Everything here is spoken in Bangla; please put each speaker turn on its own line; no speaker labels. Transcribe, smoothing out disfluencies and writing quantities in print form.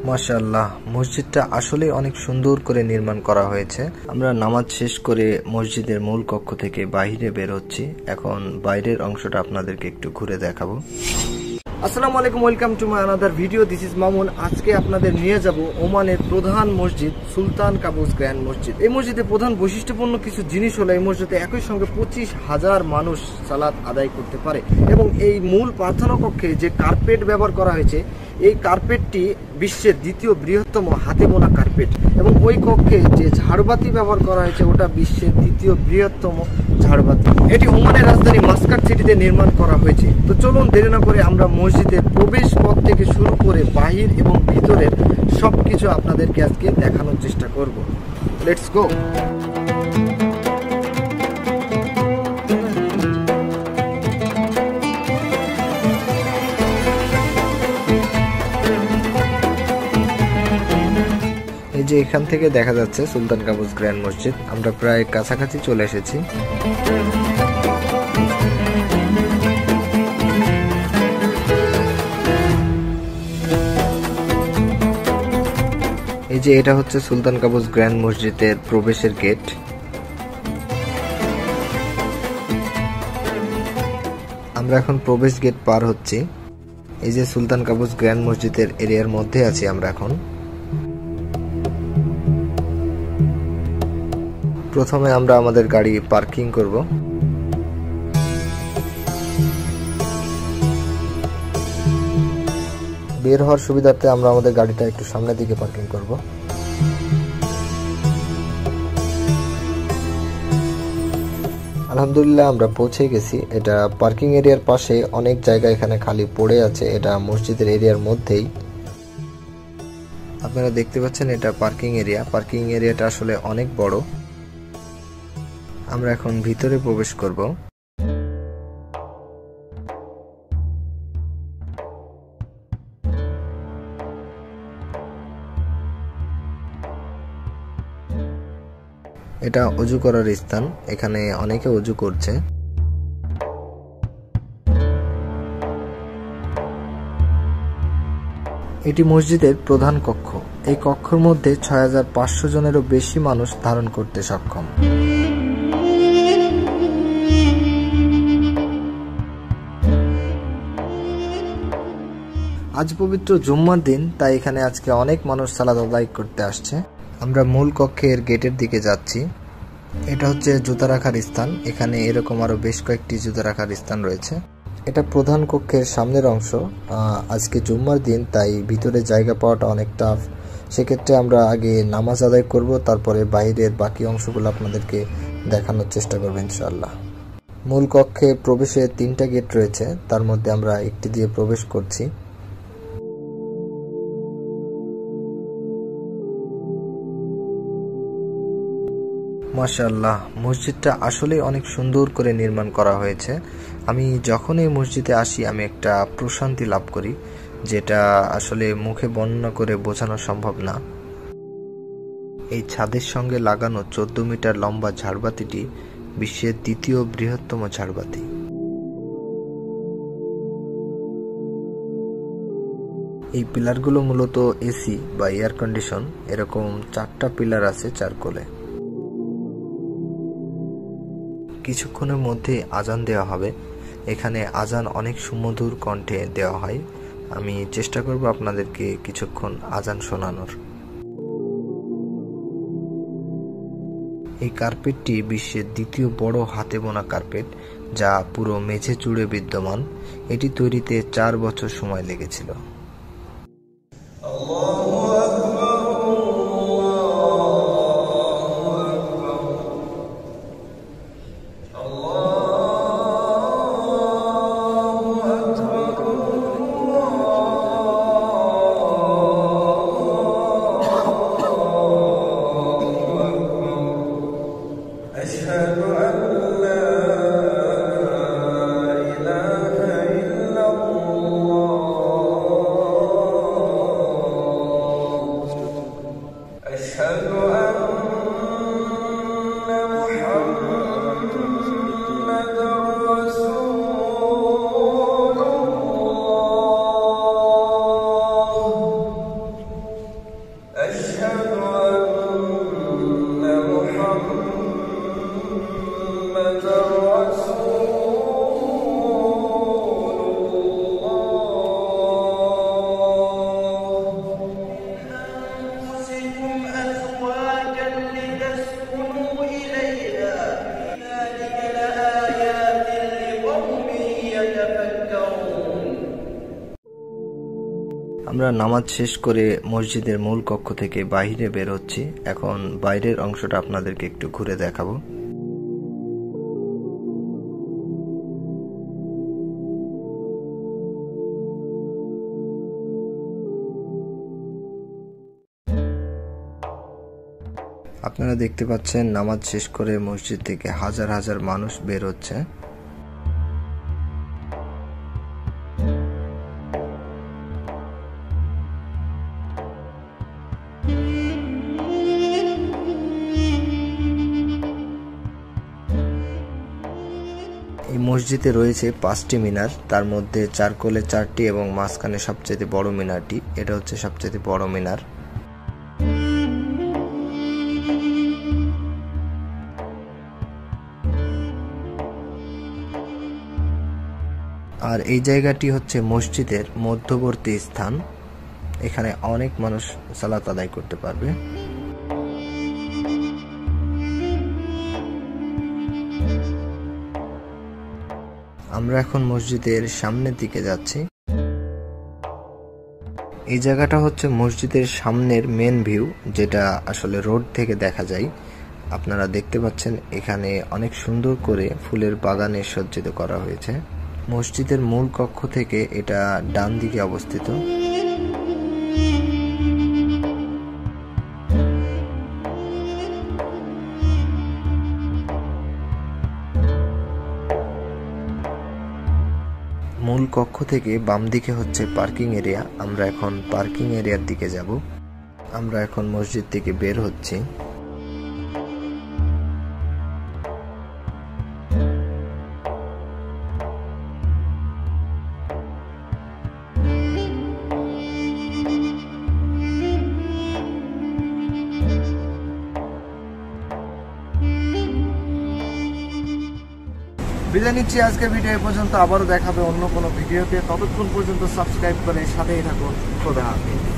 মাশাআল্লাহ, মসজিদটা আসলে অনেক সুন্দর করে নির্মাণ করা হয়েছে। আমরা নামাজ শেষ করে মসজিদের মূল কক্ষ থেকে বাইরে বের হচ্ছি। এখন বাইরের অংশটা আপনাদেরকে একটু ঘুরে দেখাবো। আসসালামু আলাইকুম, welcome to my another video. This is Mamun. আজকে আপনাদের নিয়ে যাব ওমানের প্রধান মসজিদ সুলতান কাবুস গ্র্যান্ড মসজিদ। এই মসজিদের প্রধান বৈশিষ্ট্যপূর্ণ কিছু জিনিস হলো এই মসজিদে একই সঙ্গে 25,000 মানুষ সালাত আদায় করতে পারে এবং এই মূল প্রার্থনা কক্ষে যে কার্পেট ব্যবহার করা হয়েছে এই কার্পেটটি বিশ্বের দ্বিতীয় বৃহত্তম হাতে বোনা কার্পেট এবং ওই কক্ষে যে ঝাড়বাতি ব্যবহার করা হয়েছে ওটা বিশ্বের দ্বিতীয় বৃহত্তম ঝাড়বাতি। এটি ওমানের রাজধানী মাস্কাট সিটিতে নির্মাণ করা হয়েছে। তো চলুন দেরি না করে আমরা মসজিদের প্রবেশ পথ থেকে শুরু করে বাহির এবং ভিতরের সবকিছু আপনাদেরকে আজকে দেখানোর চেষ্টা করব। Let's go. এই যে এখান থেকে দেখা যাচ্ছে সুলতান কাবুস গ্র্যান্ড মসজিদ। আমরা প্রায় কাছাকাছি চলে এসেছি। এই যে এটা হচ্ছে সুলতান কাবুস গ্র্যান্ড মসজিদের প্রবেশের গেট। আমরা এখন প্রবেশ গেট পার হচ্ছি। এই যে সুলতান কাবুস গ্র্যান্ড মসজিদের এরিয়ার মধ্যে আছি আমরা এখন। প্রথমে আমরা আমাদের গাড়ি পার্কিং করব। বের হওয়ার সুবিধার্থে আমরা আমাদের গাড়িটা একটু সামনের দিকে পার্কিং করব। আলহামদুলিল্লাহ আমরা পৌঁছে গেছি। এটা পার্কিং এরিয়ার পাশে অনেক জায়গা এখানে খালি পড়ে আছে। এটা মসজিদের এরিয়ার মধ্যেই আপনারা দেখতে পাচ্ছেন এটা পার্কিং এরিয়া। পার্কিং এরিয়াটা আসলে অনেক বড়। আমরা এখন ভিতরে প্রবেশ করব। এটা অজু করার স্থান। এখানে অনেকে অজু করছে। এটি মসজিদের প্রধান কক্ষ। এই কক্ষের মধ্যে ৬,৫০০ জনেরও বেশি মানুষ ধারণ করতে সক্ষম। আজ পবিত্র জুম্মার দিন, তাই এখানে আজকে অনেক মানুষ সালাত আদায় করতে আসছে। আমরা মূল কক্ষের গেটের দিকে যাচ্ছি। এটা হচ্ছে জুতা রাখার স্থান। এখানে এরকম আরো বেশ কয়েকটি জুতা রাখার স্থান রয়েছে। এটা প্রধান কক্ষের সামনের অংশ। আজকে জুম্মার দিন, তাই ভিতরে জায়গা পাওয়াটা অনেক টাফ। সেক্ষেত্রে আমরা আগে নামাজ আদায় করব, তারপরে বাইরের বাকি অংশগুলো আপনাদেরকে দেখানোর চেষ্টা করবো ইনশাআল্লাহ। মূল কক্ষে প্রবেশে 3টা গেট রয়েছে, তার মধ্যে আমরা একটি দিয়ে প্রবেশ করছি। মাশাআল্লাহ, মসজিদটা আসলে অনেক সুন্দর করে নির্মাণ করা হয়েছে। আমি যখন এই মসজিদে আসি আমি একটা প্রশান্তি লাভ করি, যেটা আসলে মুখে বর্ণনা করে বোঝানো সম্ভব না। এই ছাদের সঙ্গে লাগানো 14 মিটার লম্বা ঝাড়বাতিটি বিশ্বের দ্বিতীয় বৃহত্তম ঝাড়বাতি। এই পিলারগুলো মূলত এসি বা এয়ার কন্ডিশন। এরকম 4টা পিলার আছে চারকোলে। কিছুক্ষণের মধ্যে আজান দেওয়া হবে। এখানে আজান অনেক সুমধুর কণ্ঠে দেওয়া হয়। আমি চেষ্টা করব আপনাদেরকে কিছুক্ষণ আজান শোনানোর। এই কার্পেটটি বিশ্বের দ্বিতীয় বড় হাতে বোনা কার্পেট, যা পুরো মেঝে জুড়ে বিদ্যমান। এটি তৈরিতে 4 বছর সময় লেগেছিল। আমরা নামাজ শেষ করে মসজিদের মূল কক্ষ থেকে বাইরে বের হচ্ছি। এখন বাইরের অংশটা আপনাদেরকে একটু ঘুরে দেখাবো। আপনারা দেখতে পাচ্ছেন নামাজ শেষ করে মসজিদ থেকে হাজার হাজার মানুষ বের হচ্ছে। এই মসজিদে রয়েছে 5টি মিনার, তার মধ্যে চার কোলে 4টি এবং মাঝখানে সবচেয়ে বড় মিনারটি, এটা হচ্ছে সবচেয়ে বড় মিনার। আর এই জায়গাটি হচ্ছে মসজিদের মধ্যবর্তী স্থান, এখানে অনেক মানুষ সালাত আদায় করতে পারবে। আমরা এখন মসজিদের সামনের দিকে যাচ্ছি। এই জায়গাটা হচ্ছে মসজিদের সামনের মেন ভিউ, যেটা আসলে রোড থেকে দেখা যায়। আপনারা দেখতে পাচ্ছেন এখানে অনেক সুন্দর করে ফুলের বাগানে সজ্জিত করা হয়েছে। মসজিদের মূল কক্ষ থেকে এটা ডান দিকে অবস্থিত। মূল কক্ষ থেকে বাম দিকে হচ্ছে পার্কিং এরিয়া। আমরা এখন পার্কিং এরিয়ার দিকে যাব। আমরা এখন মসজিদ থেকে বের হচ্ছি।
বিদায় নিচ্ছি আজকের ভিডিও এ পর্যন্ত, আবারও দেখাবে অন্য কোনো ভিডিওতে। ততক্ষণ পর্যন্ত সাবস্ক্রাইব করে সাথেই থাকুন। খোদা হাফেজ।